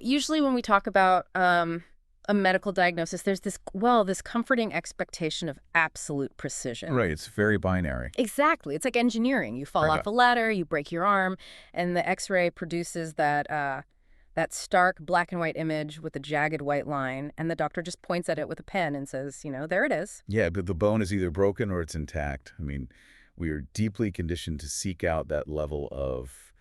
Usually when we talk about a medical diagnosis, there's this comforting expectation of absolute precision. Right, it's very binary. Exactly. It's like engineering. You fall Right. off a ladder, you break your arm, and the X-ray produces that stark black and white image with a jagged white line, and the doctor just points at it with a pen and says, there it is. Yeah, but the bone is either broken or it's intact. I mean, we are deeply conditioned to seek out that level of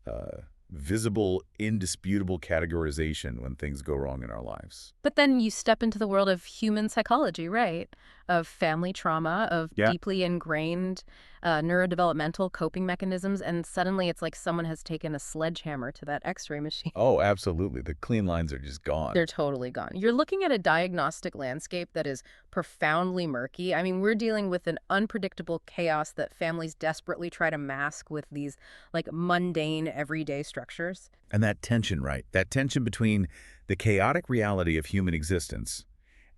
uh, visible, indisputable categorization when things go wrong in our lives. But then you step into the world of human psychology, right? Of family trauma, of Yeah. deeply ingrained neurodevelopmental coping mechanisms, and suddenly it's like someone has taken a sledgehammer to that X-ray machine. Oh, absolutely. The clean lines are just gone. They're totally gone. You're looking at a diagnostic landscape that is profoundly murky. I mean, we're dealing with an unpredictable chaos that families desperately try to mask with these, like, mundane, everyday structures. And that tension, right? That tension between the chaotic reality of human existence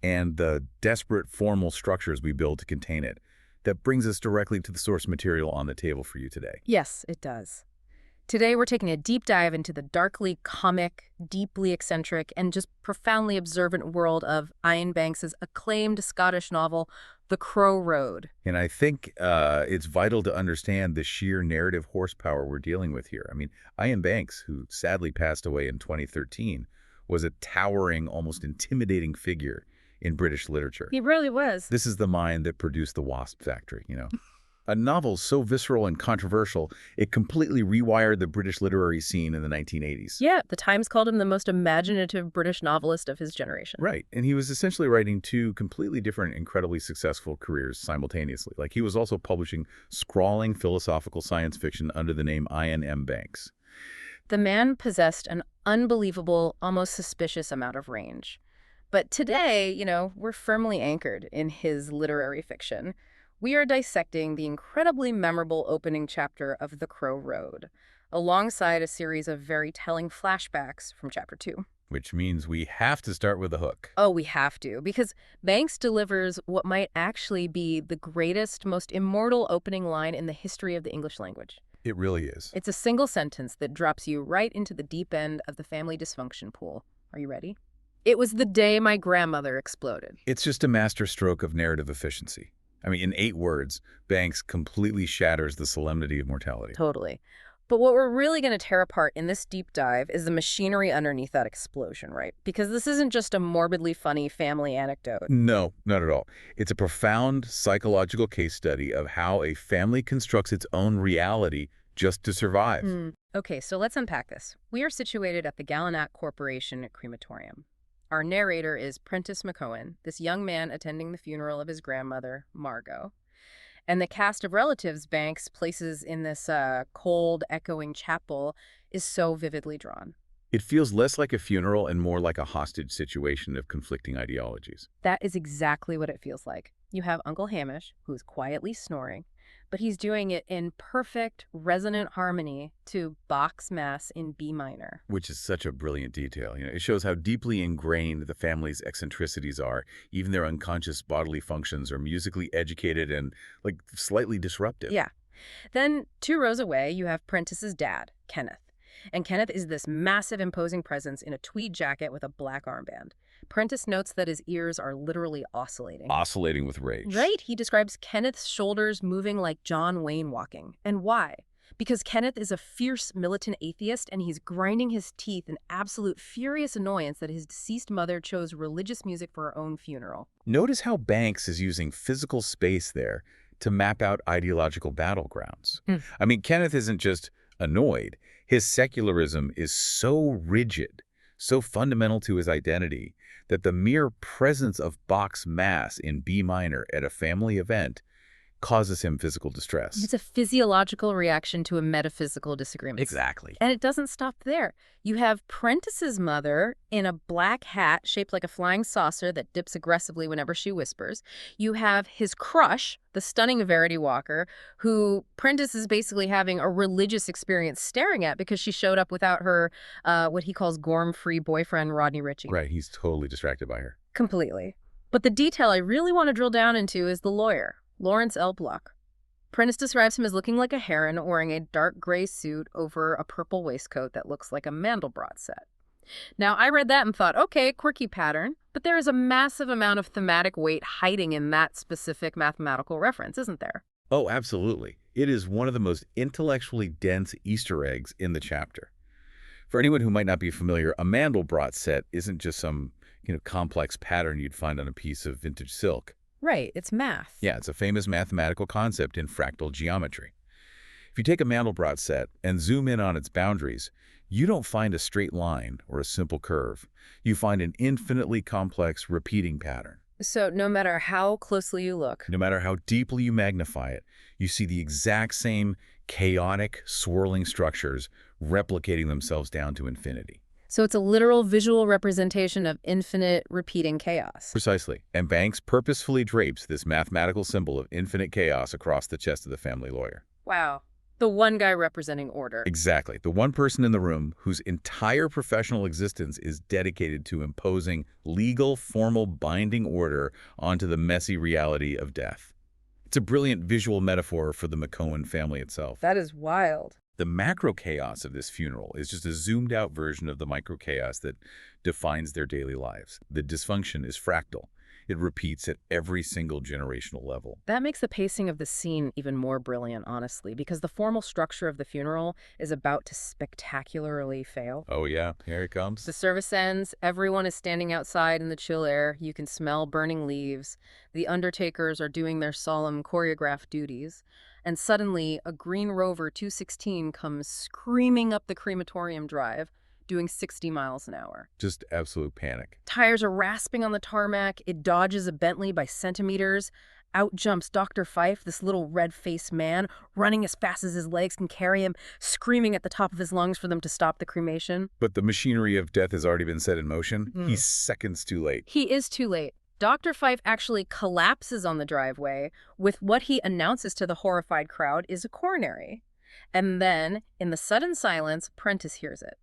and the desperate formal structures we build to contain it. That brings us directly to the source material on the table for you today. Yes, it does. Today, we're taking a deep dive into the darkly comic, deeply eccentric, and just profoundly observant world of Iain Banks's acclaimed Scottish novel, The Crow Road. And I think it's vital to understand the sheer narrative horsepower we're dealing with here. I mean, Iain Banks, who sadly passed away in 2013, was a towering, almost intimidating figure in British literature. He really was. This is the mind that produced The Wasp Factory, A novel so visceral and controversial, it completely rewired the British literary scene in the 1980s. Yeah, the Times called him the most imaginative British novelist of his generation. Right, and he was essentially writing two completely different, incredibly successful careers simultaneously. Like, he was also publishing sprawling philosophical science fiction under the name Iain M. Banks. The man possessed an unbelievable, almost suspicious amount of range. But today, we're firmly anchored in his literary fiction. We are dissecting the incredibly memorable opening chapter of The Crow Road, alongside a series of very telling flashbacks from Chapter 2. Which means we have to start with the hook. Oh, we have to, because Banks delivers what might actually be the greatest, most immortal opening line in the history of the English language. It really is. It's a single sentence that drops you right into the deep end of the family dysfunction pool. Are you ready? It was the day my grandmother exploded. It's just a masterstroke of narrative efficiency. I mean, in 8 words, Banks completely shatters the solemnity of mortality. Totally. But what we're really going to tear apart in this deep dive is the machinery underneath that explosion, right? Because this isn't just a morbidly funny family anecdote. No, not at all. It's a profound psychological case study of how a family constructs its own reality just to survive. Okay, so let's unpack this. We are situated at the Gallinat Corporation crematorium. Our narrator is Prentice McHoan, this young man attending the funeral of his grandmother, Margot. And the cast of relatives Banks places in this cold, echoing chapel is so vividly drawn. It feels less like a funeral and more like a hostage situation of conflicting ideologies. That is exactly what it feels like. You have Uncle Hamish, who's quietly snoring, but he's doing it in perfect, resonant harmony to Bach's Mass in B minor. Which is such a brilliant detail. It shows how deeply ingrained the family's eccentricities are. Even their unconscious bodily functions are musically educated and, like, slightly disruptive. Yeah. Then 2 rows away, you have Prentice's dad, Kenneth. And Kenneth is this massive, imposing presence in a tweed jacket with a black armband. Prentice notes that his ears are literally oscillating. Oscillating with rage. Right? He describes Kenneth's shoulders moving like John Wayne walking. And why? Because Kenneth is a fierce militant atheist and he's grinding his teeth in absolute furious annoyance that his deceased mother chose religious music for her own funeral. Notice how Banks is using physical space there to map out ideological battlegrounds. I mean, Kenneth isn't just annoyed. His secularism is so rigid, so fundamental to his identity, that the mere presence of Bach's Mass in B minor at a family event causes him physical distress. It's a physiological reaction to a metaphysical disagreement. Exactly. And it doesn't stop there. You have Prentice's mother in a black hat shaped like a flying saucer that dips aggressively whenever she whispers. You have his crush, the stunning Verity Walker, who Prentice is basically having a religious experience staring at because she showed up without her, what he calls gorm-free boyfriend, Rodney Ritchie. Right, he's totally distracted by her. Completely. But the detail I really want to drill down into is the lawyer, Lawrence L. Block. Prentice describes him as looking like a heron wearing a dark gray suit over a purple waistcoat that looks like a Mandelbrot set. Now, I read that and thought, okay, quirky pattern, but there is a massive amount of thematic weight hiding in that specific mathematical reference, isn't there? Oh, absolutely. It is one of the most intellectually dense Easter eggs in the chapter. For anyone who might not be familiar, a Mandelbrot set isn't just some, complex pattern you'd find on a piece of vintage silk. Right, it's math. Yeah, it's a famous mathematical concept in fractal geometry. If you take a Mandelbrot set and zoom in on its boundaries, you don't find a straight line or a simple curve. You find an infinitely complex repeating pattern. So no matter how closely you look. No matter how deeply you magnify it, you see the exact same chaotic, swirling structures replicating themselves down to infinity. So it's a literal visual representation of infinite repeating chaos. Precisely. And Banks purposefully drapes this mathematical symbol of infinite chaos across the chest of the family lawyer. Wow. The one guy representing order. Exactly. The one person in the room whose entire professional existence is dedicated to imposing legal, formal, binding order onto the messy reality of death. It's a brilliant visual metaphor for the McHoan family itself. That is wild. The macro chaos of this funeral is just a zoomed-out version of the micro chaos that defines their daily lives. The dysfunction is fractal. It repeats at every single generational level. That makes the pacing of the scene even more brilliant, honestly, because the formal structure of the funeral is about to spectacularly fail. Oh yeah, here it comes. The service ends, everyone is standing outside in the chill air, you can smell burning leaves, the undertakers are doing their solemn choreographed duties, and suddenly a Green Rover 216 comes screaming up the crematorium drive, doing 60 miles an hour. Just absolute panic. Tires are rasping on the tarmac, it dodges a Bentley by centimeters. Out jumps Dr. Fife, this little red-faced man, running as fast as his legs can carry him, screaming at the top of his lungs for them to stop the cremation. But the machinery of death has already been set in motion. He's seconds too late. He is too late. Dr. Fife actually collapses on the driveway with what he announces to the horrified crowd is a coronary. And then, in the sudden silence, Prentice hears it.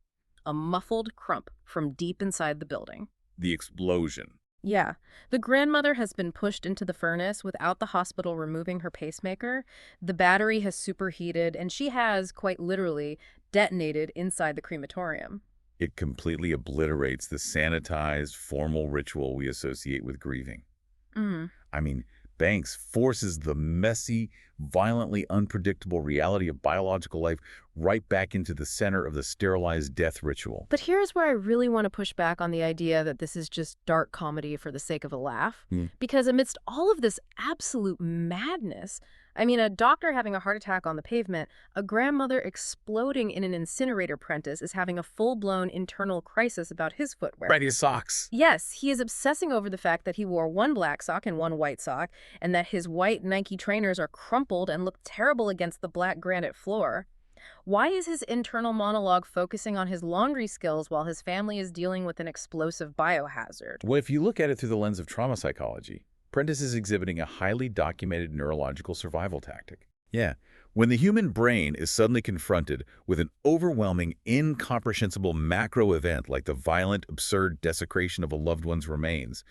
A muffled crump from deep inside the building. The explosion. Yeah. The grandmother has been pushed into the furnace without the hospital removing her pacemaker. The battery has superheated, and she has, quite literally, detonated inside the crematorium. It completely obliterates the sanitized, formal ritual we associate with grieving. I mean, Banks forces the messy, violently unpredictable reality of biological life right back into the center of the sterilized death ritual. But here's where I really want to push back on the idea that this is just dark comedy for the sake of a laugh. Because amidst all of this absolute madness, I mean, a doctor having a heart attack on the pavement, a grandmother exploding in an incinerator Prentice is having a full-blown internal crisis about his footwear. Right, his socks. Yes, he is obsessing over the fact that he wore one black sock and one white sock, and that his white Nike trainers are crumpled and look terrible against the black granite floor. Why is his internal monologue focusing on his laundry skills while his family is dealing with an explosive biohazard? Well, if you look at it through the lens of trauma psychology, Prentice is exhibiting a highly documented neurological survival tactic. Yeah, when the human brain is suddenly confronted with an overwhelming, incomprehensible macro event like the violent, absurd desecration of a loved one's remains,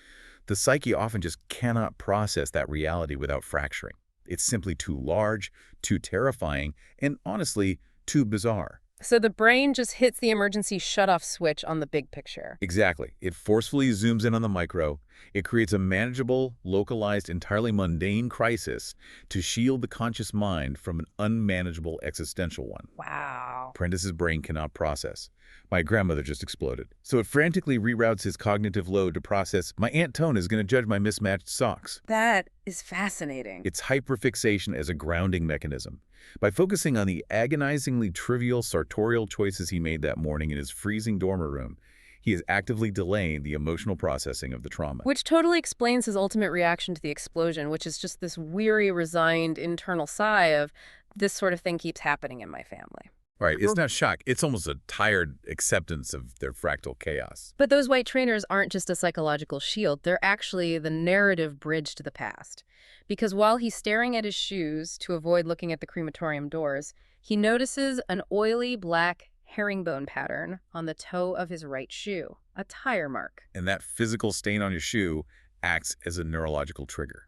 the psyche often just cannot process that reality without fracturing. It's simply too large, too terrifying, and honestly, too bizarre. So the brain just hits the emergency shutoff switch on the big picture. Exactly. It forcefully zooms in on the micro. It creates a manageable, localized, entirely mundane crisis to shield the conscious mind from an unmanageable existential one. Wow. Prentice's brain cannot process. My grandmother just exploded. So it frantically reroutes his cognitive load to process, my Aunt Tone is going to judge my mismatched socks. That is fascinating. It's hyperfixation as a grounding mechanism. By focusing on the agonizingly trivial sartorial choices he made that morning in his freezing dormer room, he is actively delaying the emotional processing of the trauma. Which totally explains his ultimate reaction to the explosion, which is just this weary, resigned internal sigh of, this sort of thing keeps happening in my family. Right, it's not shock. It's almost a tired acceptance of their fractal chaos. But those white trainers aren't just a psychological shield. They're actually the narrative bridge to the past. Because while he's staring at his shoes to avoid looking at the crematorium doors, he notices an oily black herringbone pattern on the toe of his right shoe, a tire mark. And that physical stain on your shoe acts as a neurological trigger.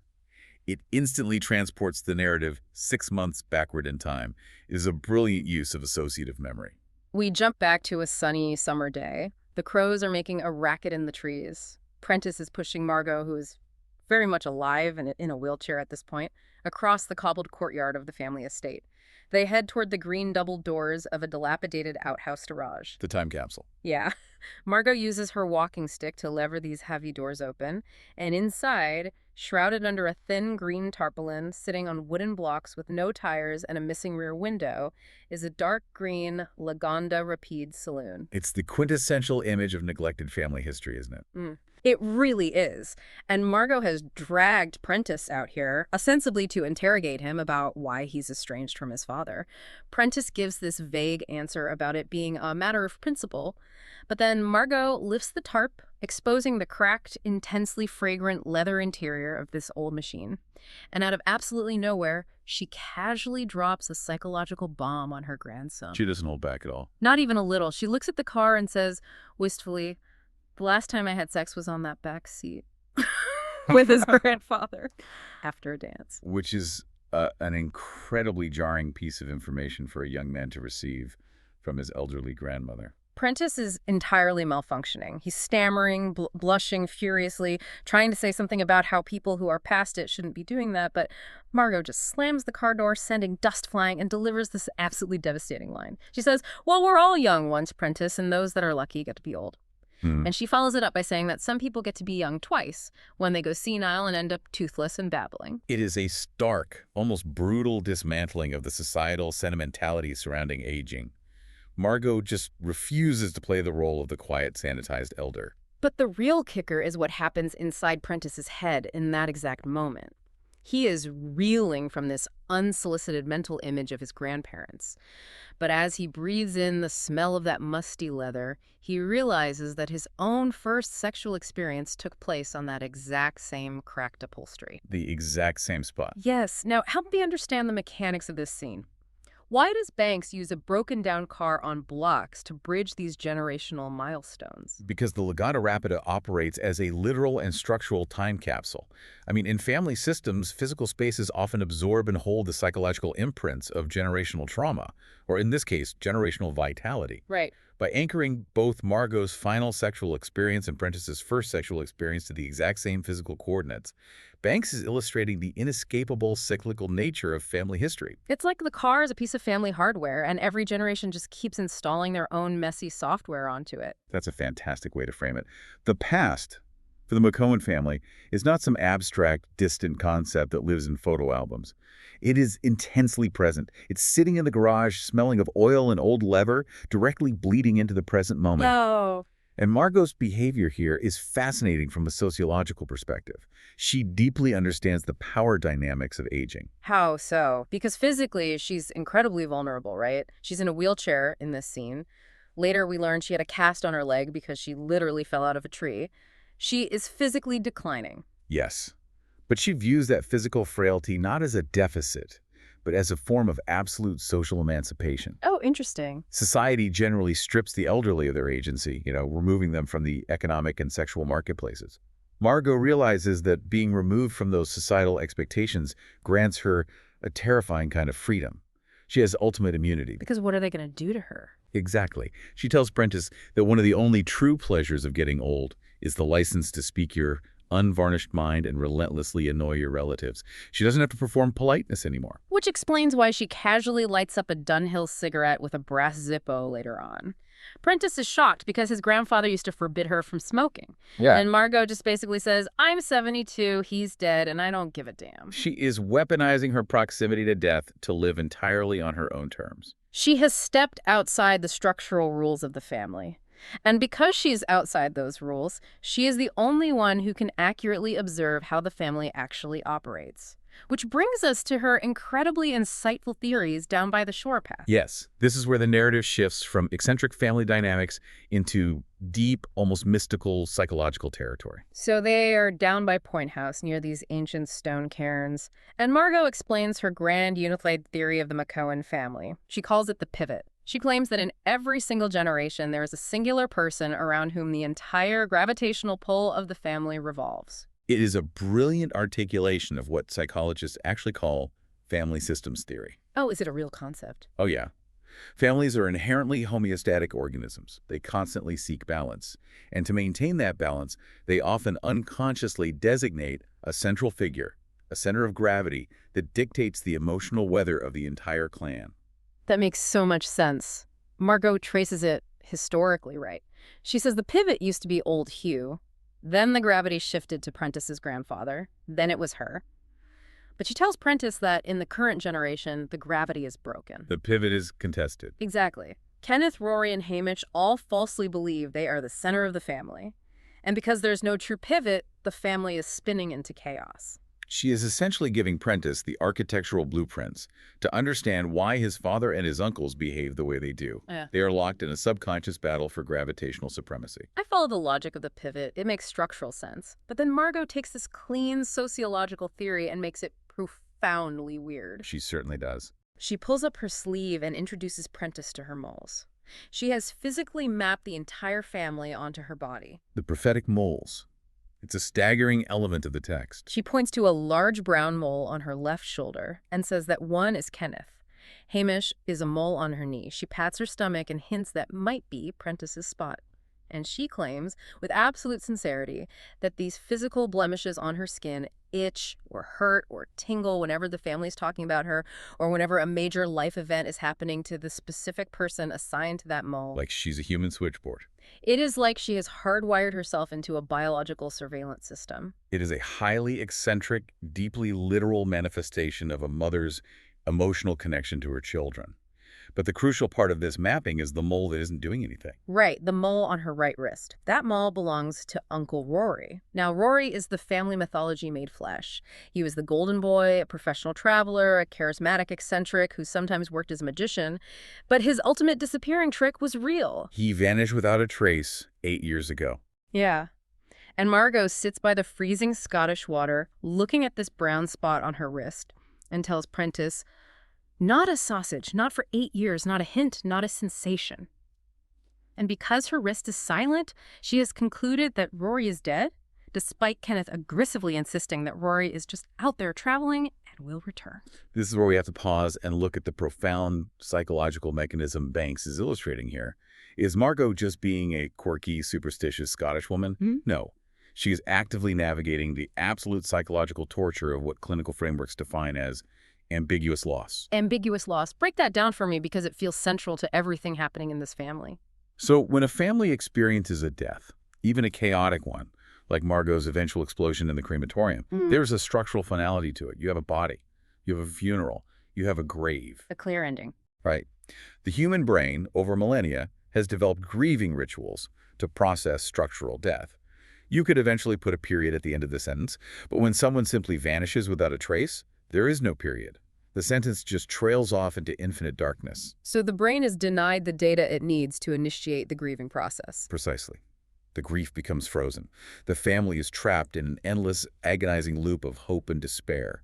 It instantly transports the narrative 6 months backward in time. It is a brilliant use of associative memory. We jump back to a sunny summer day. The crows are making a racket in the trees. Prentice is pushing Margot, who is very much alive and in a wheelchair at this point, across the cobbled courtyard of the family estate. They head toward the green double doors of a dilapidated outhouse garage. The time capsule. Yeah. Margot uses her walking stick to lever these heavy doors open, and inside, shrouded under a thin green tarpaulin, sitting on wooden blocks with no tires and a missing rear window, is a dark green Lagonda Rapide saloon. It's the quintessential image of neglected family history, isn't it? It really is. And Margot has dragged Prentice out here, ostensibly to interrogate him about why he's estranged from his father. Prentice gives this vague answer about it being a matter of principle, but then Margot lifts the tarp, exposing the cracked, intensely fragrant leather interior of this old machine. And out of absolutely nowhere, she casually drops a psychological bomb on her grandson. She doesn't hold back at all. Not even a little. She looks at the car and says, wistfully, "The last time I had sex was on that back seat with his grandfather after a dance." Which is an incredibly jarring piece of information for a young man to receive from his elderly grandmother. Prentice is entirely malfunctioning. He's stammering, blushing furiously, trying to say something about how people who are past it shouldn't be doing that, but Margot just slams the car door, sending dust flying, and delivers this absolutely devastating line. She says, "Well, we're all young once, Prentice, and those that are lucky get to be old." And she follows it up by saying that some people get to be young twice, when they go senile and end up toothless and babbling. It is a stark, almost brutal dismantling of the societal sentimentality surrounding aging. Margot just refuses to play the role of the quiet, sanitized elder. But the real kicker is what happens inside Prentice's head in that exact moment. He is reeling from this unsolicited mental image of his grandparents. But as he breathes in the smell of that musty leather, he realizes that his own first sexual experience took place on that exact same cracked upholstery. The exact same spot. Yes. Now, help me understand the mechanics of this scene. Why does Banks use a broken-down car on blocks to bridge these generational milestones? Because the Legata Rapida operates as a literal and structural time capsule. I mean, in family systems, physical spaces often absorb and hold the psychological imprints of generational trauma, or in this case, generational vitality. Right. By anchoring both Margot's final sexual experience and Prentice's first sexual experience to the exact same physical coordinates, Banks is illustrating the inescapable cyclical nature of family history. It's like the car is a piece of family hardware, and every generation just keeps installing their own messy software onto it. That's a fantastic way to frame it. The past, for the McHoan family, is not some abstract, distant concept that lives in photo albums. It is intensely present. It's sitting in the garage, smelling of oil and old leather, directly bleeding into the present moment. No. And Margot's behavior here is fascinating from a sociological perspective. She deeply understands the power dynamics of aging. How so? Because physically, she's incredibly vulnerable, right? She's in a wheelchair in this scene. Later, we learn she had a cast on her leg because she literally fell out of a tree. She is physically declining. Yes, but she views that physical frailty not as a deficit, but as a form of absolute social emancipation. Oh, interesting. Society generally strips the elderly of their agency, removing them from the economic and sexual marketplaces. Margot realizes that being removed from those societal expectations grants her a terrifying kind of freedom. She has ultimate immunity. Because what are they going to do to her? Exactly. She tells Prentice that one of the only true pleasures of getting old is the license to speak your unvarnished mind and relentlessly annoy your relatives. She doesn't have to perform politeness anymore. Which explains why she casually lights up a Dunhill cigarette with a brass Zippo later on. Prentice is shocked because his grandfather used to forbid her from smoking. Yeah. And Margot just basically says, "I'm 72, he's dead, and I don't give a damn." She is weaponizing her proximity to death to live entirely on her own terms. She has stepped outside the structural rules of the family. And because she's outside those rules, she is the only one who can accurately observe how the family actually operates. Which brings us to her incredibly insightful theories down by the shore path. Yes, this is where the narrative shifts from eccentric family dynamics into deep, almost mystical psychological territory. So they are down by Point House near these ancient stone cairns, and Margot explains her grand unified theory of the McHoan family. She calls it the pivot. She claims that in every single generation, there is a singular person around whom the entire gravitational pull of the family revolves. It is a brilliant articulation of what psychologists actually call family systems theory. Oh, is it a real concept? Oh, yeah. Families are inherently homeostatic organisms. They constantly seek balance. And to maintain that balance, they often unconsciously designate a central figure, a center of gravity that dictates the emotional weather of the entire clan. That makes so much sense. Margot traces it historically right. She says the pivot used to be old Hugh, then the gravity shifted to Prentice's grandfather, then it was her. But she tells Prentice that in the current generation, the gravity is broken. The pivot is contested. Exactly. Kenneth, Rory, and Hamish all falsely believe they are the center of the family. And because there's no true pivot, the family is spinning into chaos. She is essentially giving Prentice the architectural blueprints to understand why his father and his uncles behave the way they do. Yeah. They are locked in a subconscious battle for gravitational supremacy. I follow the logic of the pivot. It makes structural sense. But then Margot takes this clean sociological theory and makes it profoundly weird. She certainly does. She pulls up her sleeve and introduces Prentice to her moles. She has physically mapped the entire family onto her body. The prophetic moles. It's a staggering element of the text. She points to a large brown mole on her left shoulder and says that one is Kenneth. Hamish is a mole on her knee. She pats her stomach and hints that might be Prentice's spot. And she claims, with absolute sincerity, that these physical blemishes on her skin itch or hurt or tingle whenever the family's talking about her or whenever a major life event is happening to the specific person assigned to that mole. Like she's a human switchboard. It is like she has hardwired herself into a biological surveillance system. It is a highly eccentric, deeply literal manifestation of a mother's emotional connection to her children. But the crucial part of this mapping is the mole that isn't doing anything. Right, the mole on her right wrist. That mole belongs to Uncle Rory. Now, Rory is the family mythology made flesh. He was the golden boy, a professional traveler, a charismatic eccentric who sometimes worked as a magician. But his ultimate disappearing trick was real. He vanished without a trace 8 years ago. Yeah. And Margot sits by the freezing Scottish water, looking at this brown spot on her wrist, and tells Prentice, not a sausage, not for 8 years, not a hint, not a sensation. And because her wrist is silent, she has concluded that Rory is dead, despite Kenneth aggressively insisting that Rory is just out there traveling and will return. This is where we have to pause and look at the profound psychological mechanism Banks is illustrating here. Is Margot just being a quirky, superstitious Scottish woman? No. She is actively navigating the absolute psychological torture of what clinical frameworks define as ambiguous loss. Ambiguous loss. Break that down for me because it feels central to everything happening in this family. So when a family experiences a death, even a chaotic one, like Margot's eventual explosion in the crematorium, there's a structural finality to it. You have a body, you have a funeral, you have a grave. A clear ending. Right. The human brain, over millennia, has developed grieving rituals to process structural death. You could eventually put a period at the end of the sentence, but when someone simply vanishes without a trace, there is no period. The sentence just trails off into infinite darkness. So the brain is denied the data it needs to initiate the grieving process. Precisely. The grief becomes frozen. The family is trapped in an endless, agonizing loop of hope and despair.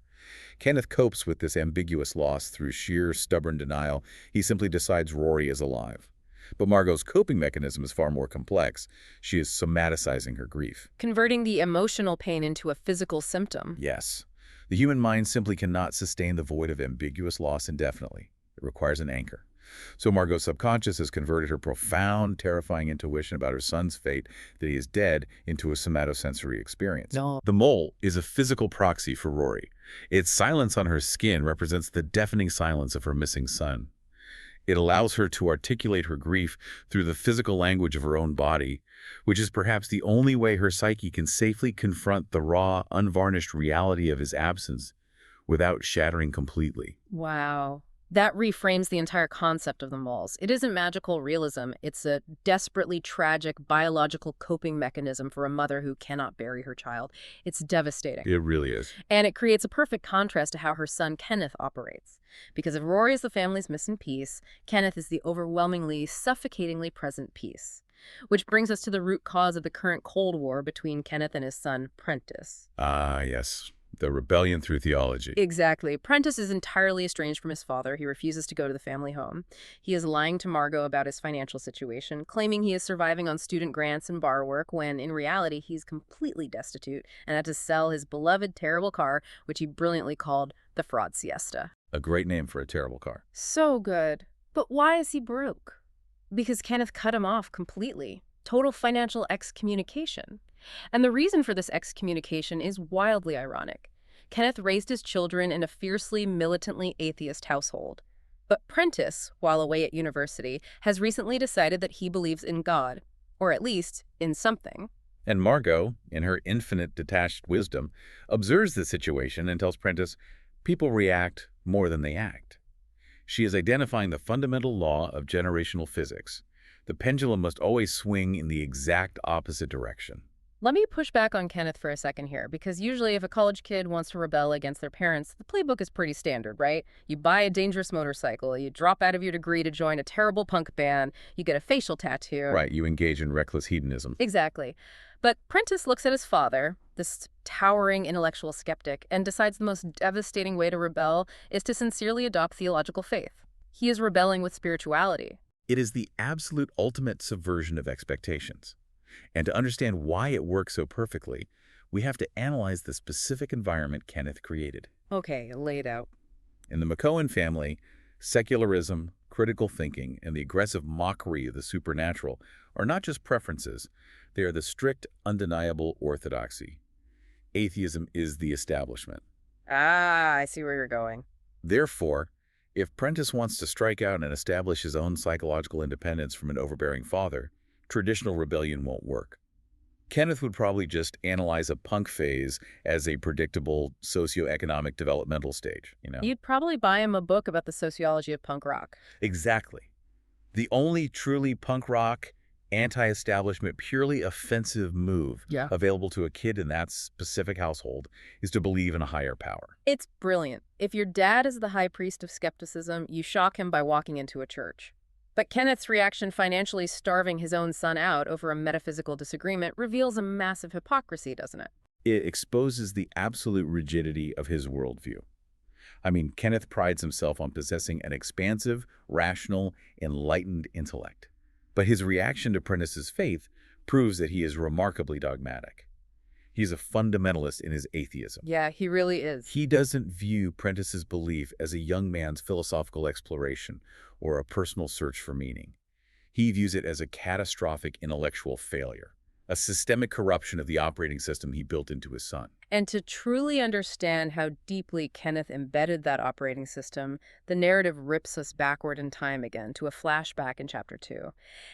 Kenneth copes with this ambiguous loss through sheer, stubborn denial. He simply decides Rory is alive. But Margot's coping mechanism is far more complex. She is somaticizing her grief. Converting the emotional pain into a physical symptom. Yes. The human mind simply cannot sustain the void of ambiguous loss indefinitely. It requires an anchor. So Margot's subconscious has converted her profound, terrifying intuition about her son's fate that he is dead into a somatosensory experience. No. The mole is a physical proxy for Rory. Its silence on her skin represents the deafening silence of her missing son. It allows her to articulate her grief through the physical language of her own body, which is perhaps the only way her psyche can safely confront the raw, unvarnished reality of his absence without shattering completely. Wow. That reframes the entire concept of the moles. It isn't magical realism. It's a desperately tragic biological coping mechanism for a mother who cannot bury her child. It's devastating. It really is. And it creates a perfect contrast to how her son Kenneth operates. Because if Rory is the family's missing piece, Kenneth is the overwhelmingly, suffocatingly present piece. Which brings us to the root cause of the current Cold War between Kenneth and his son, Prentice. Ah, yes. The rebellion through theology. Exactly. Prentice is entirely estranged from his father. He refuses to go to the family home. He is lying to Margot about his financial situation, claiming he is surviving on student grants and bar work, when in reality he's completely destitute and had to sell his beloved terrible car, which he brilliantly called the Fraud Siesta. A great name for a terrible car. So good. But why is he broke? Because Kenneth cut him off completely. Total financial excommunication. And the reason for this excommunication is wildly ironic. Kenneth raised his children in a fiercely, militantly atheist household. But Prentice, while away at university, has recently decided that he believes in God, or at least in something. And Margot, in her infinite detached wisdom, observes the situation and tells Prentice, people react more than they act. She is identifying the fundamental law of generational physics. The pendulum must always swing in the exact opposite direction. Let me push back on Kenneth for a second here, because usually if a college kid wants to rebel against their parents, the playbook is pretty standard, right? You buy a dangerous motorcycle, you drop out of your degree to join a terrible punk band, you get a facial tattoo. Right, you engage in reckless hedonism. Exactly. But Prentice looks at his father, this towering intellectual skeptic, and decides the most devastating way to rebel is to sincerely adopt theological faith. He is rebelling with spirituality. It is the absolute ultimate subversion of expectations. And to understand why it works so perfectly, we have to analyze the specific environment Kenneth created. Okay, lay it out. In the McHoan family, secularism, critical thinking, and the aggressive mockery of the supernatural are not just preferences, they are the strict, undeniable orthodoxy. Atheism is the establishment. Ah, I see where you're going. Therefore, if Prentice wants to strike out and establish his own psychological independence from an overbearing father, traditional rebellion won't work. Kenneth would probably just analyze a punk phase as a predictable socioeconomic developmental stage, You'd probably buy him a book about the sociology of punk rock. Exactly. The only truly punk rock, anti-establishment, purely offensive move available to a kid in that specific household is to believe in a higher power. It's brilliant. If your dad is the high priest of skepticism, you shock him by walking into a church. But Kenneth's reaction, financially starving his own son out over a metaphysical disagreement, reveals a massive hypocrisy, doesn't it? It exposes the absolute rigidity of his worldview. I mean, Kenneth prides himself on possessing an expansive, rational, enlightened intellect. But his reaction to Prentice's faith proves that he is remarkably dogmatic. He's a fundamentalist in his atheism. Yeah, he really is. He doesn't view Prentice's belief as a young man's philosophical exploration or a personal search for meaning. He views it as a catastrophic intellectual failure, a systemic corruption of the operating system he built into his son. And to truly understand how deeply Kenneth embedded that operating system, the narrative rips us backward in time again to a flashback in Chapter 2.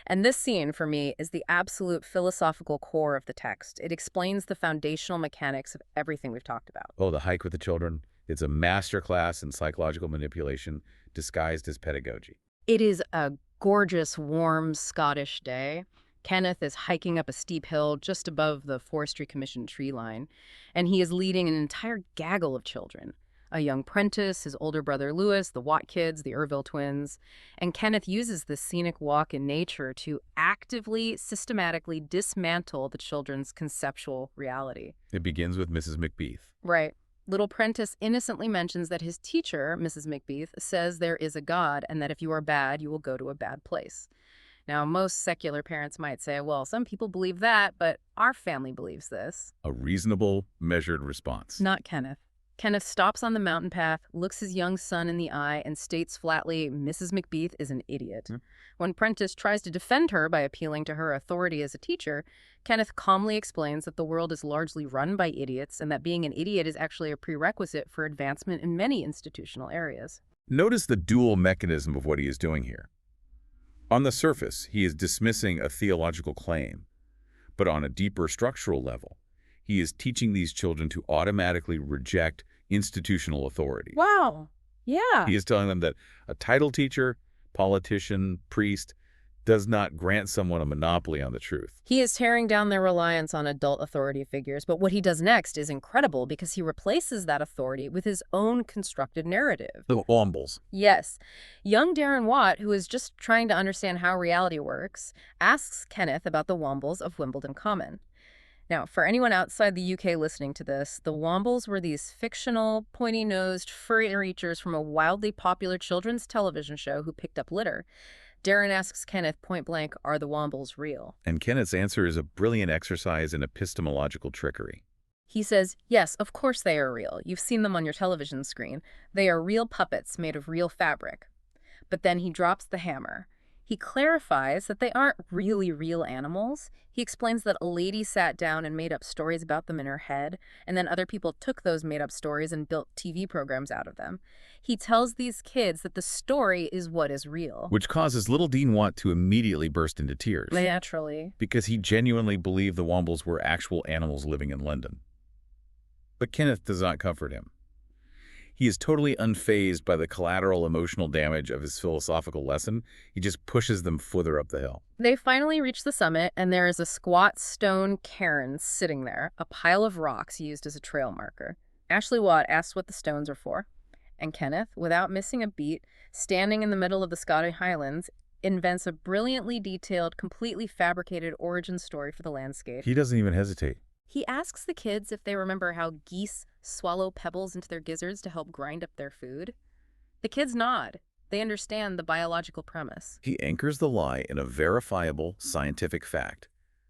And this scene, for me, is the absolute philosophical core of the text. It explains the foundational mechanics of everything we've talked about. Oh, the hike with the children. It's a masterclass in psychological manipulation disguised as pedagogy. It is a gorgeous, warm Scottish day. Kenneth is hiking up a steep hill just above the Forestry Commission tree line, and he is leading an entire gaggle of children. A young Prentice, his older brother Lewis, the Watt kids, the Irville twins. And Kenneth uses this scenic walk in nature to actively, systematically dismantle the children's conceptual reality. It begins with Mrs. McBeath. Right. Little Prentice innocently mentions that his teacher, Mrs. McBeath, says there is a God and that if you are bad, you will go to a bad place. Now, most secular parents might say, well, some people believe that, but our family believes this. A reasonable, measured response. Not Kenneth. Kenneth stops on the mountain path, looks his young son in the eye, and states flatly, Mrs. McBeath is an idiot. When Prentice tries to defend her by appealing to her authority as a teacher, Kenneth calmly explains that the world is largely run by idiots and that being an idiot is actually a prerequisite for advancement in many institutional areas. Notice the dual mechanism of what he is doing here. On the surface, he is dismissing a theological claim, but on a deeper structural level, he is teaching these children to automatically reject institutional authority. Wow. Yeah. He is telling them that a title teacher, politician, priest does not grant someone a monopoly on the truth. He is tearing down their reliance on adult authority figures, but what he does next is incredible because he replaces that authority with his own constructed narrative. The Wombles. Yes. Young Darren Watt, who is just trying to understand how reality works, asks Kenneth about the Wombles of Wimbledon Common. Now, for anyone outside the UK listening to this, the Wombles were these fictional, pointy-nosed, furry creatures from a wildly popular children's television show who picked up litter. Darren asks Kenneth point blank, are the Wombles real? And Kenneth's answer is a brilliant exercise in epistemological trickery. He says, yes, of course they are real. You've seen them on your television screen. They are real puppets made of real fabric. But then he drops the hammer. He clarifies that they aren't really real animals. He explains that a lady sat down and made up stories about them in her head, and then other people took those made-up stories and built TV programs out of them. He tells these kids that the story is what is real. Which causes little Dean Want to immediately burst into tears. Naturally. Because he genuinely believed the Wombles were actual animals living in London. But Kenneth does not comfort him. He is totally unfazed by the collateral emotional damage of his philosophical lesson. He just pushes them further up the hill. They finally reach the summit, and there is a squat stone cairn sitting there, a pile of rocks used as a trail marker. Ashley Watt asks what the stones are for, and Kenneth, without missing a beat, standing in the middle of the Scottish Highlands, invents a brilliantly detailed, completely fabricated origin story for the landscape. He doesn't even hesitate. He asks the kids if they remember how geese swallow pebbles into their gizzards to help grind up their food. The kids nod. They understand the biological premise. He anchors the lie in a verifiable scientific fact.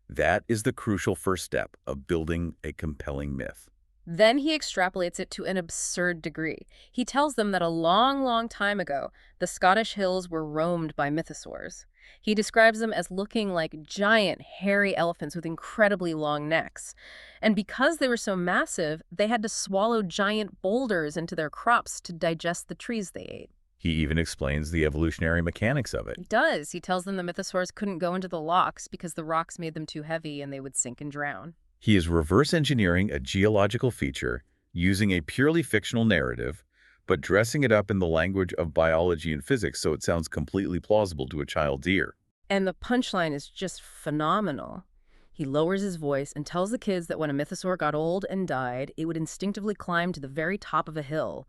That is the crucial first step of building a compelling myth. Then he extrapolates it to an absurd degree. He tells them that a long, long time ago, the Scottish hills were roamed by mythosaurs. He describes them as looking like giant, hairy elephants with incredibly long necks. And because they were so massive, they had to swallow giant boulders into their crops to digest the trees they ate. He even explains the evolutionary mechanics of it. He does. He tells them the mythosaurs couldn't go into the locks because the rocks made them too heavy and they would sink and drown. He is reverse engineering a geological feature using a purely fictional narrative, but dressing it up in the language of biology and physics so it sounds completely plausible to a child's ear. And the punchline is just phenomenal. He lowers his voice and tells the kids that when a mythosaur got old and died, it would instinctively climb to the very top of a hill.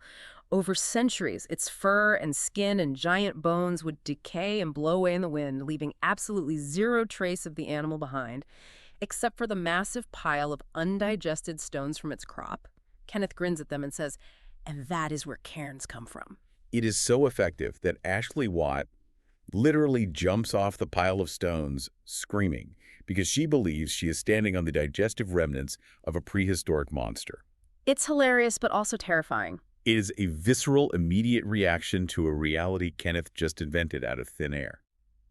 Over centuries, its fur and skin and giant bones would decay and blow away in the wind, leaving absolutely zero trace of the animal behind, except for the massive pile of undigested stones from its crop. Kenneth grins at them and says, "And that is where cairns come from." It is so effective that Ashley Watt literally jumps off the pile of stones screaming because she believes she is standing on the digestive remnants of a prehistoric monster. It's hilarious, but also terrifying. It is a visceral, immediate reaction to a reality Kenneth just invented out of thin air.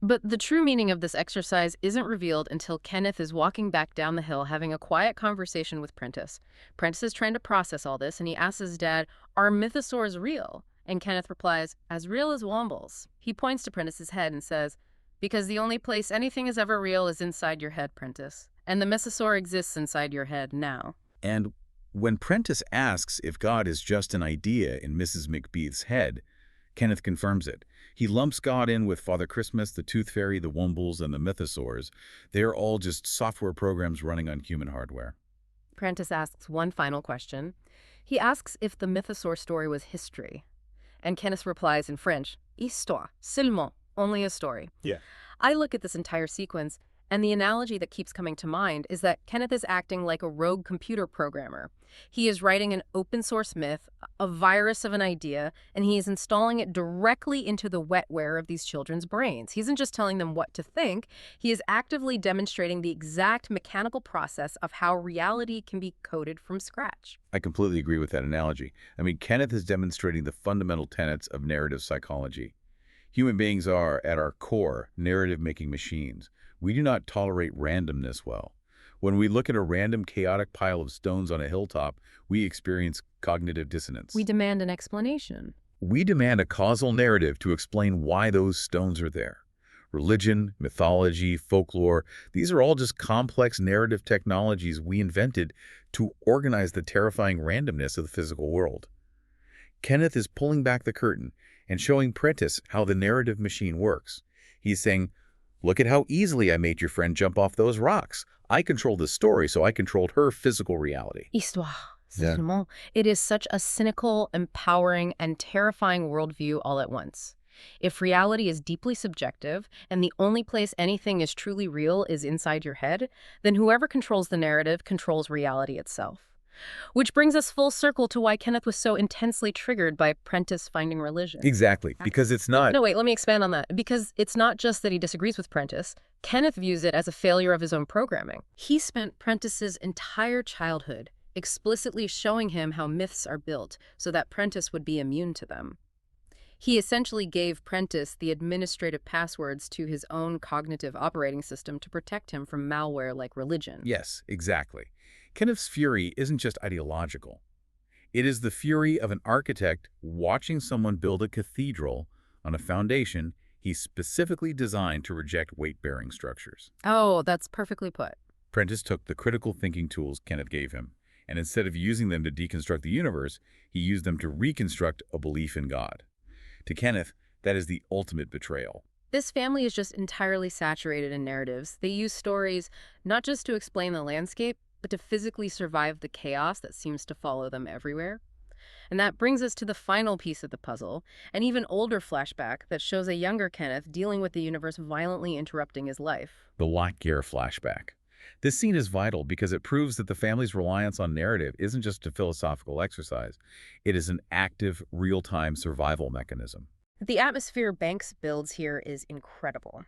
But the true meaning of this exercise isn't revealed until Kenneth is walking back down the hill having a quiet conversation with Prentice. Prentice is trying to process all this, and he asks his dad, "Are mythosaurs real?" And Kenneth replies, "As real as Wombles." He points to Prentice's head and says, "Because the only place anything is ever real is inside your head, Prentice. And the mythosaur exists inside your head now." And when Prentice asks if God is just an idea in Mrs. McBeath's head, Kenneth confirms it. He lumps God in with Father Christmas, the Tooth Fairy, the Wombles, and the mythosaurs. They are all just software programs running on human hardware. Prentice asks one final question. He asks if the mythosaur story was history. And Kenneth replies in French, "Histoire, seulement, only a story." Yeah. I look at this entire sequence, and the analogy that keeps coming to mind is that Kenneth is acting like a rogue computer programmer. He is writing an open source myth, a virus of an idea, and he is installing it directly into the wetware of these children's brains. He isn't just telling them what to think, he is actively demonstrating the exact mechanical process of how reality can be coded from scratch. I completely agree with that analogy. I mean, Kenneth is demonstrating the fundamental tenets of narrative psychology. Human beings are, at our core, narrative-making machines. We do not tolerate randomness well. When we look at a random, chaotic pile of stones on a hilltop, we experience cognitive dissonance. We demand an explanation. We demand a causal narrative to explain why those stones are there. Religion, mythology, folklore, these are all just complex narrative technologies we invented to organize the terrifying randomness of the physical world. Kenneth is pulling back the curtain and showing Prentice how the narrative machine works. He's saying, "Look at how easily I made your friend jump off those rocks. I controlled the story, so I controlled her physical reality." Histoire. Yeah. Seulement. It is such a cynical, empowering, and terrifying worldview all at once. If reality is deeply subjective, and the only place anything is truly real is inside your head, then whoever controls the narrative controls reality itself. Which brings us full circle to why Kenneth was so intensely triggered by Prentice finding religion. Exactly, because it's not... No, wait, let me expand on that. Because it's not just that he disagrees with Prentice. Kenneth views it as a failure of his own programming. He spent Prentice's entire childhood explicitly showing him how myths are built so that Prentice would be immune to them. He essentially gave Prentice the administrative passwords to his own cognitive operating system to protect him from malware like religion. Yes, exactly. Kenneth's fury isn't just ideological. It is the fury of an architect watching someone build a cathedral on a foundation he specifically designed to reject weight-bearing structures. Oh, that's perfectly put. Prentice took the critical thinking tools Kenneth gave him, and instead of using them to deconstruct the universe, he used them to reconstruct a belief in God. To Kenneth, that is the ultimate betrayal. This family is just entirely saturated in narratives. They use stories not just to explain the landscape, but to physically survive the chaos that seems to follow them everywhere. And that brings us to the final piece of the puzzle, an even older flashback that shows a younger Kenneth dealing with the universe violently interrupting his life. The Lockyer flashback. This scene is vital because it proves that the family's reliance on narrative isn't just a philosophical exercise. It is an active, real-time survival mechanism. The atmosphere Banks builds here is incredible.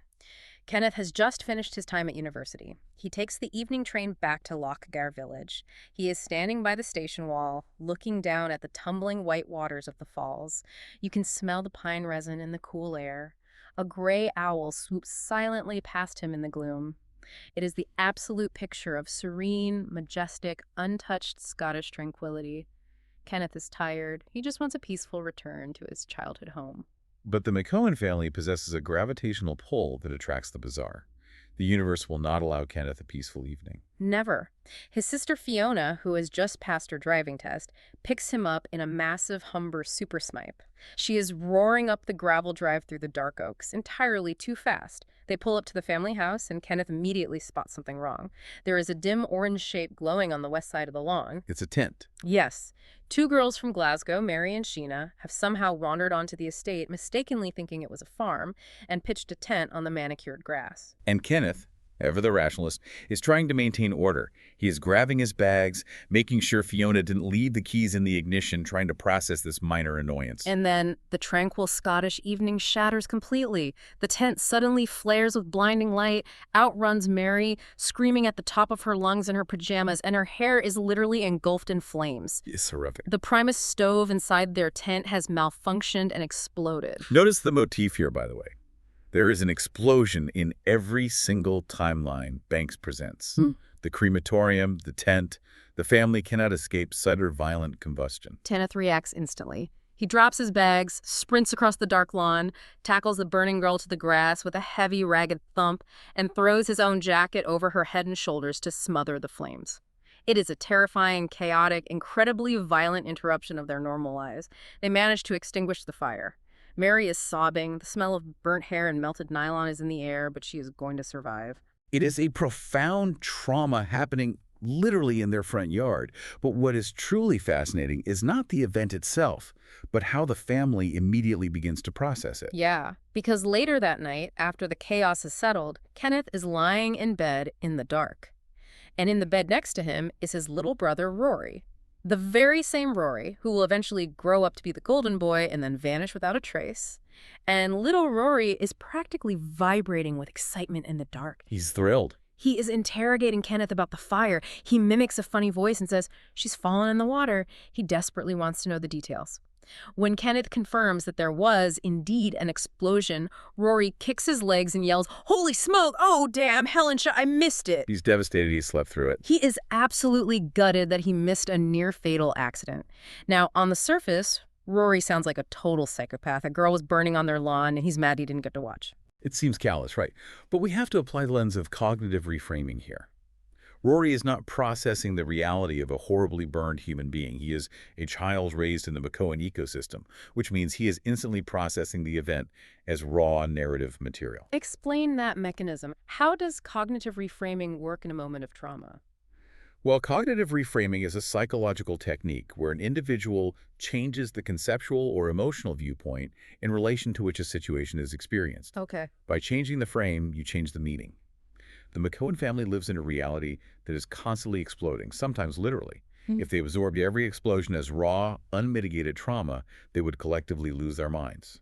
Kenneth has just finished his time at university. He takes the evening train back to Lockyer Village. He is standing by the station wall, looking down at the tumbling white waters of the falls. You can smell the pine resin in the cool air. A gray owl swoops silently past him in the gloom. It is the absolute picture of serene, majestic, untouched Scottish tranquility. Kenneth is tired. He just wants a peaceful return to his childhood home. But the McHoan family possesses a gravitational pull that attracts the bizarre. The universe will not allow Kenneth a peaceful evening. Never. His sister Fiona, who has just passed her driving test, picks him up in a massive Humber Super Snipe. She is roaring up the gravel drive through the dark oaks, entirely too fast. They pull up to the family house, and Kenneth immediately spots something wrong. There is a dim orange shape glowing on the west side of the lawn. It's a tent. Yes. Two girls from Glasgow, Mary and Sheena, have somehow wandered onto the estate, mistakenly thinking it was a farm, and pitched a tent on the manicured grass. And Kenneth, ever the rationalist, is trying to maintain order. He is grabbing his bags, making sure Fiona didn't leave the keys in the ignition, trying to process this minor annoyance. And then the tranquil Scottish evening shatters completely. The tent suddenly flares with blinding light, outruns Mary, screaming at the top of her lungs in her pajamas, and her hair is literally engulfed in flames. It's horrific. The Primus stove inside their tent has malfunctioned and exploded. Notice the motif here, by the way. There is an explosion in every single timeline Banks presents. The crematorium, the tent, the family cannot escape sudden violent combustion. Kenneth reacts instantly. He drops his bags, sprints across the dark lawn, tackles the burning girl to the grass with a heavy, ragged thump, and throws his own jacket over her head and shoulders to smother the flames. It is a terrifying, chaotic, incredibly violent interruption of their normal lives. They manage to extinguish the fire. Mary is sobbing. The smell of burnt hair and melted nylon is in the air, but she is going to survive. It is a profound trauma happening literally in their front yard. But what is truly fascinating is not the event itself, but how the family immediately begins to process it. Yeah, because later that night, after the chaos is settled, Kenneth is lying in bed in the dark. And in the bed next to him is his little brother, Rory. The very same Rory, who will eventually grow up to be the golden boy and then vanish without a trace. And little Rory is practically vibrating with excitement in the dark. He's thrilled. He is interrogating Kenneth about the fire. He mimics a funny voice and says, "She's fallen in the water." He desperately wants to know the details. When Kenneth confirms that there was indeed an explosion, Rory kicks his legs and yells, "Holy smoke! Oh, damn, Helen, I missed it!" He's devastated he slept through it. He is absolutely gutted that he missed a near-fatal accident. Now, on the surface, Rory sounds like a total psychopath. A girl was burning on their lawn, and he's mad he didn't get to watch. It seems callous, right? But we have to apply the lens of cognitive reframing here. Rory is not processing the reality of a horribly burned human being. He is a child raised in the McHoan ecosystem, which means he is instantly processing the event as raw narrative material. Explain that mechanism. How does cognitive reframing work in a moment of trauma? Well, cognitive reframing is a psychological technique where an individual changes the conceptual or emotional viewpoint in relation to which a situation is experienced. Okay. By changing the frame, you change the meaning. The McHoan family lives in a reality that is constantly exploding, sometimes literally. If they absorbed every explosion as raw, unmitigated trauma, they would collectively lose their minds.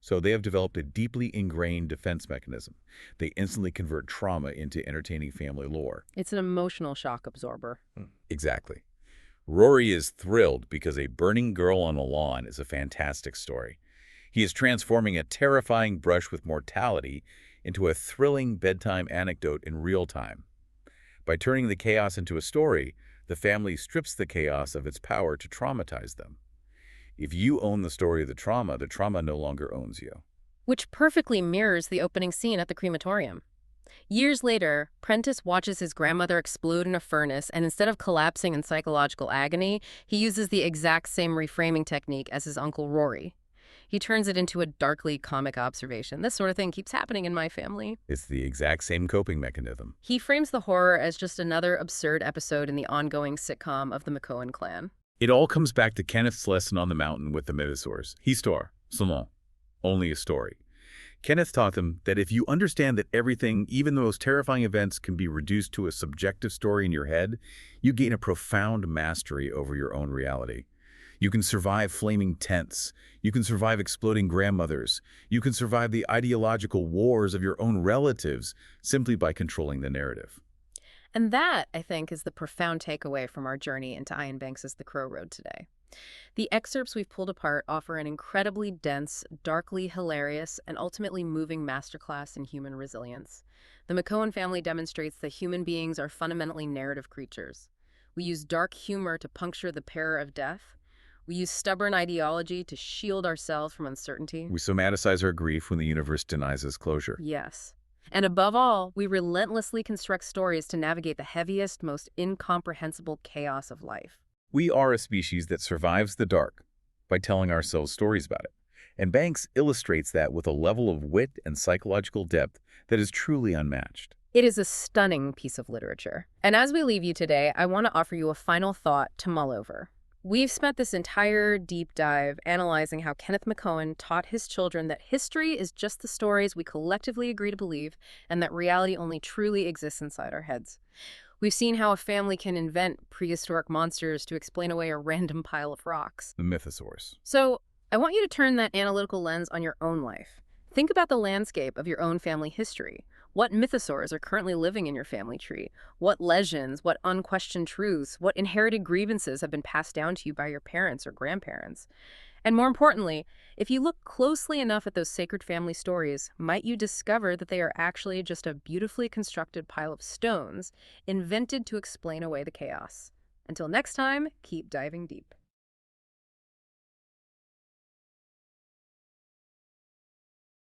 So they have developed a deeply ingrained defense mechanism. They instantly convert trauma into entertaining family lore. It's an emotional shock absorber. Exactly. Rory is thrilled because a burning girl on a lawn is a fantastic story. He is transforming a terrifying brush with mortality into a thrilling bedtime anecdote in real time. By turning the chaos into a story, the family strips the chaos of its power to traumatize them. If you own the story of the trauma no longer owns you. Which perfectly mirrors the opening scene at the crematorium. Years later, Prentice watches his grandmother explode in a furnace, and instead of collapsing in psychological agony, he uses the exact same reframing technique as his uncle Rory. He turns it into a darkly comic observation. This sort of thing keeps happening in my family. It's the exact same coping mechanism. He frames the horror as just another absurd episode in the ongoing sitcom of the McHoan clan. It all comes back to Kenneth's lesson on the mountain with the mythosaurs. Histoire, selon, only a story. Kenneth taught them that if you understand that everything, even the most terrifying events, can be reduced to a subjective story in your head, you gain a profound mastery over your own reality. You can survive flaming tents. You can survive exploding grandmothers. You can survive the ideological wars of your own relatives simply by controlling the narrative. And that, I think, is the profound takeaway from our journey into Iain Banks' The Crow Road today. The excerpts we've pulled apart offer an incredibly dense, darkly hilarious, and ultimately moving masterclass in human resilience. The McHoan family demonstrates that human beings are fundamentally narrative creatures. We use dark humor to puncture the peril of death. We use stubborn ideology to shield ourselves from uncertainty. We somaticize our grief when the universe denies us closure. Yes. And above all, we relentlessly construct stories to navigate the heaviest, most incomprehensible chaos of life. We are a species that survives the dark by telling ourselves stories about it. And Banks illustrates that with a level of wit and psychological depth that is truly unmatched. It is a stunning piece of literature. And as we leave you today, I want to offer you a final thought to mull over. We've spent this entire deep dive analyzing how Kenneth McHoan taught his children that history is just the stories we collectively agree to believe, and that reality only truly exists inside our heads. We've seen how a family can invent prehistoric monsters to explain away a random pile of rocks. The mythosaurs. So, I want you to turn that analytical lens on your own life. Think about the landscape of your own family history. What mythosaurs are currently living in your family tree? What legends, what unquestioned truths, what inherited grievances have been passed down to you by your parents or grandparents? And more importantly, if you look closely enough at those sacred family stories, might you discover that they are actually just a beautifully constructed pile of stones invented to explain away the chaos. Until next time, keep diving deep.